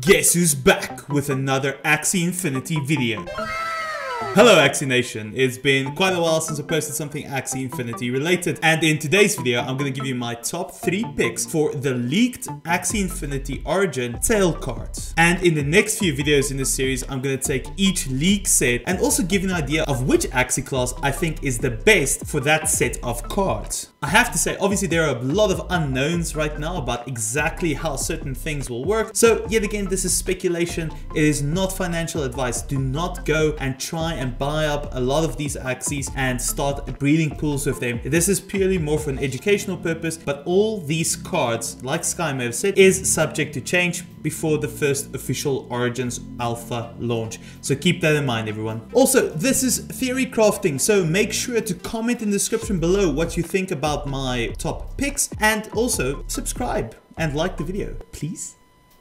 Guess who's back with another Axie Infinity video? Hello Axie Nation, it's been quite a while since I posted something Axie Infinity related, and in today's video I'm going to give you my top 3 picks for the leaked Axie Infinity Origin tail cards. And in the next few videos in this series I'm going to take each leak set and also give you an idea of which Axie class I think is the best for that set of cards. I have to say, obviously there are a lot of unknowns right now about exactly how certain things will work, so yet again this is speculation, it is not financial advice. Do not go and try and buy up a lot of these Axies and start breeding pools with them. This is purely more for an educational purpose, but all these cards, like Sky may have said, is subject to change before the first official Origins Alpha launch. So keep that in mind, everyone. Also, this is theory crafting, so make sure to comment in the description below what you think about my top picks, and also subscribe and like the video, please.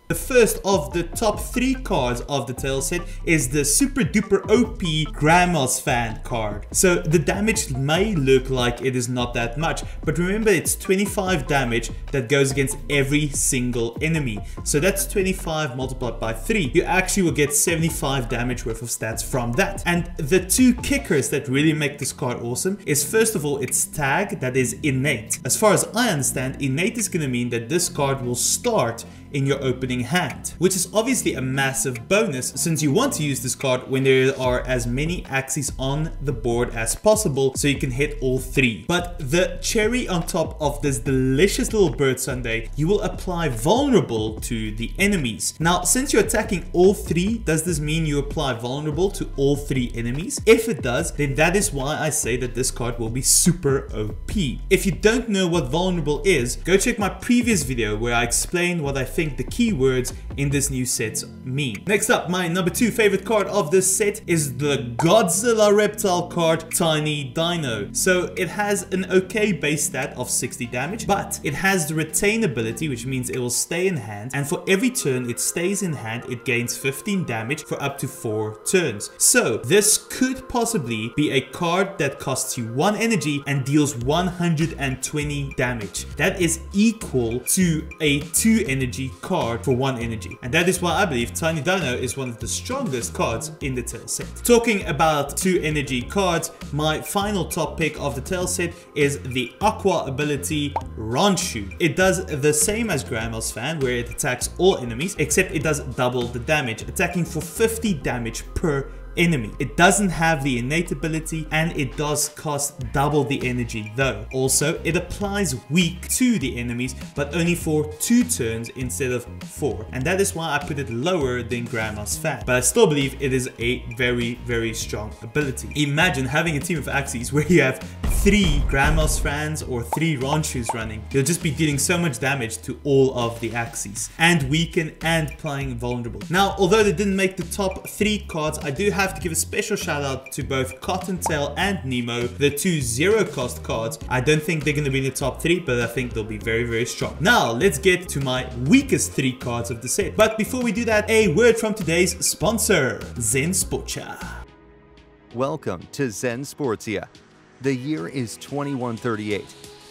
The first of the top 3 cards of the tail set is the super duper OP Grandma's Fan card. So the damage may look like it is not that much, but remember it's 25 damage that goes against every single enemy. So that's 25 multiplied by 3. You actually will get 75 damage worth of stats from that. And the 2 kickers that really make this card awesome is, first of all, its tag that is innate. As far as I understand, innate is going to mean that this card will start in your opening hand, which is obviously a massive bonus since you want to use this card when there are as many Axies on the board as possible so you can hit all 3. But the cherry on top of this delicious little bird sundae, you will apply vulnerable to the enemies. Now, since you're attacking all 3, does this mean you apply vulnerable to all 3 enemies? If it does, then that is why I say that this card will be super OP. If you don't know what vulnerable is, go check my previous video where I explain what I think the keywords in this new set mean. Next up, my number 2 favorite card of this set is the Godzilla reptile card Tiny Dino. So it has an okay base stat of 60 damage, but it has the retain ability, which means it will stay in hand, and for every turn it stays in hand it gains 15 damage for up to 4 turns. So this could possibly be a card that costs you 1 energy and deals 120 damage. That is equal to a 2 energy card for 1 energy, and that is why I believe Tiny Dino is one of the strongest cards in the tail set. Talking about 2 energy cards, my final top pick of the tail set is the Aqua ability Ronshu. It does the same as Grandma's Fan, where it attacks all enemies, except it does double the damage, attacking for 50 damage per enemy. It doesn't have the innate ability, and it does cost double the energy though. Also, it applies weak to the enemies, but only for 2 turns instead of 4, and that is why I put it lower than Grandma's Fan, but I still believe it is a very strong ability. Imagine having a team of Axies where you have 3 Grandma's Fans or 3 Ronshus running. You'll just be dealing so much damage to all of the Axies, and weaken and playing vulnerable. Now, although they didn't make the top 3 cards, I do have to give a special shout out to both Cottontail and Nemo, the 2 zero cost cards. I don't think they're going to be in the top 3, but I think they'll be very strong. Now let's get to my weakest 3 cards of the set, but before we do that, a word from today's sponsor, Zen Sportia. Welcome to Zen Sportia. The year is 2138,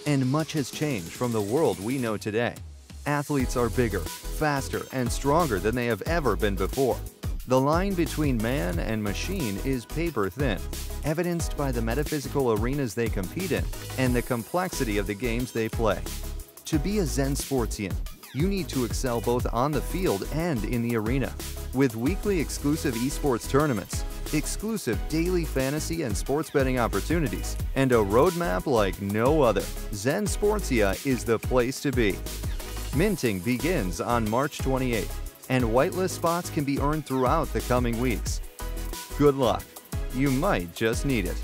and much has changed from the world we know today. Athletes are bigger, faster, and stronger than they have ever been before. The line between man and machine is paper thin, evidenced by the metaphysical arenas they compete in and the complexity of the games they play. To be a Zen Sportian, you need to excel both on the field and in the arena. With weekly exclusive esports tournaments, exclusive daily fantasy and sports betting opportunities, and a roadmap like no other, Zen Sportia is the place to be. Minting begins on March 28th. And whitelist spots can be earned throughout the coming weeks. Good luck. You might just need it.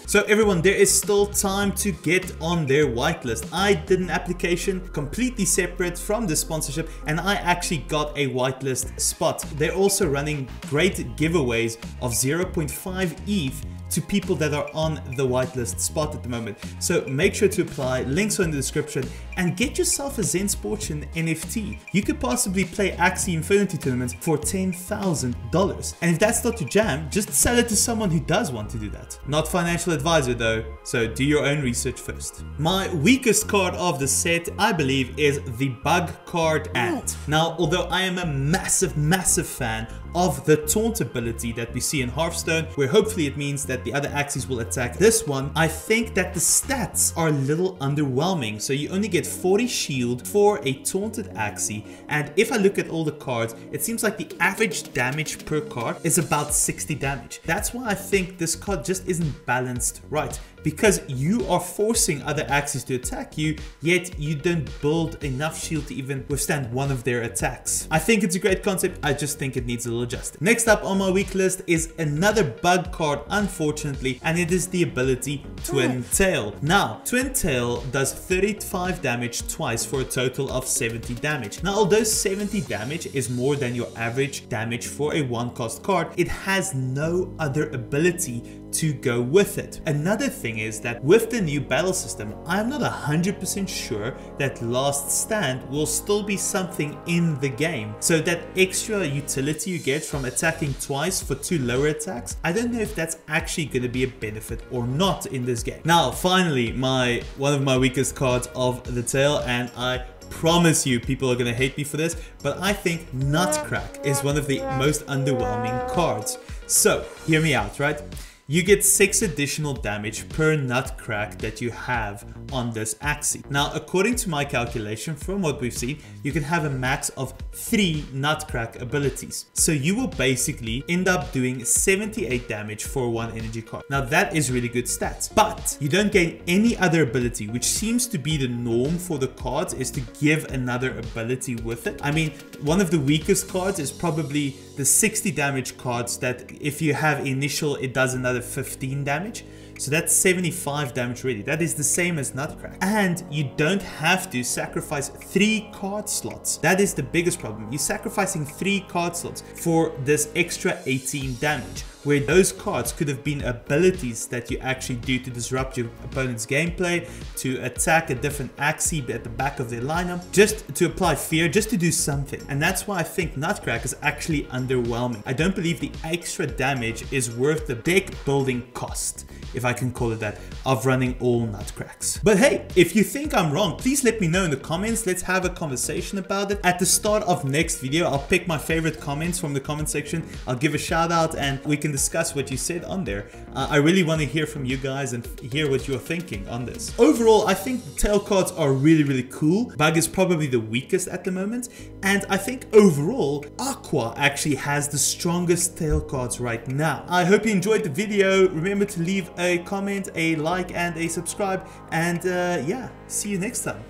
So everyone, there is still time to get on their whitelist. I did an application completely separate from the sponsorship, and I actually got a whitelist spot. They're also running great giveaways of 0.5 ETH to people that are on the whitelist spot at the moment. So make sure to apply, links are in the description, and get yourself a Zen Sportian NFT. You could possibly play Axie Infinity tournaments for $10,000. And if that's not your jam, just sell it to someone who does want to do that. Not financial advisor though, so do your own research first. My weakest card of the set, I believe, is the bug card Ant. Now, although I am a massive fan of the taunt ability that we see in Hearthstone, where hopefully it means that the other Axies will attack this one, I think that the stats are a little underwhelming. So you only get 40 shield for a taunted Axie, and if I look at all the cards, it seems like the average damage per card is about 60 damage. That's why I think this card just isn't balanced right, because you are forcing other Axies to attack you, yet you don't build enough shield to even withstand one of their attacks. I think it's a great concept, I just think it needs a little adjusting. Next up on my weak list is another bug card, unfortunately, and it is the ability Twin Tail. Now, Twin Tail does 35 damage twice for a total of 70 damage. Now, although 70 damage is more than your average damage for a one-cost card, it has no other ability to go with it. Another thing is that with the new battle system, I'm not 100% sure that Last Stand will still be something in the game. So that extra utility you get from attacking twice for 2 lower attacks, I don't know if that's actually going to be a benefit or not in this game. Now, finally, one of my weakest cards of the tail, and I promise you people are going to hate me for this, but I think Nutcrack is one of the most underwhelming cards. So, hear me out, right? You get 6 additional damage per Nutcrack that you have on this Axie. Now, according to my calculation from what we've seen, you can have a max of 3 Nutcrack abilities. So you will basically end up doing 78 damage for 1 energy card. Now that is really good stats, but you don't gain any other ability, which seems to be the norm for the cards, is to give another ability with it. I mean, one of the weakest cards is probably the 60 damage cards that if you have initial, it does another 15 damage. So that's 75 damage already. That is the same as Nutcrack. And you don't have to sacrifice 3 card slots. That is the biggest problem. You're sacrificing 3 card slots for this extra 18 damage, where those cards could have been abilities that you actually do to disrupt your opponent's gameplay, to attack a different Axie at the back of their lineup, just to apply fear, just to do something. And that's why I think Nutcrack is actually underwhelming. I don't believe the extra damage is worth the deck building cost, if I can call it that, of running all Nutcracks. But hey, if you think I'm wrong, please let me know in the comments. Let's have a conversation about it. At the start of next video, I'll pick my favorite comments from the comment section. I'll give a shout out and we can discuss what you said on there. I really want to hear from you guys and hear what you're thinking on this. Overall, I think the tail cards are really cool. Bug is probably the weakest at the moment, and I think overall Aqua actually has the strongest tail cards right now. I hope you enjoyed the video. Remember to leave a comment, a like, and a subscribe, and yeah, see you next time.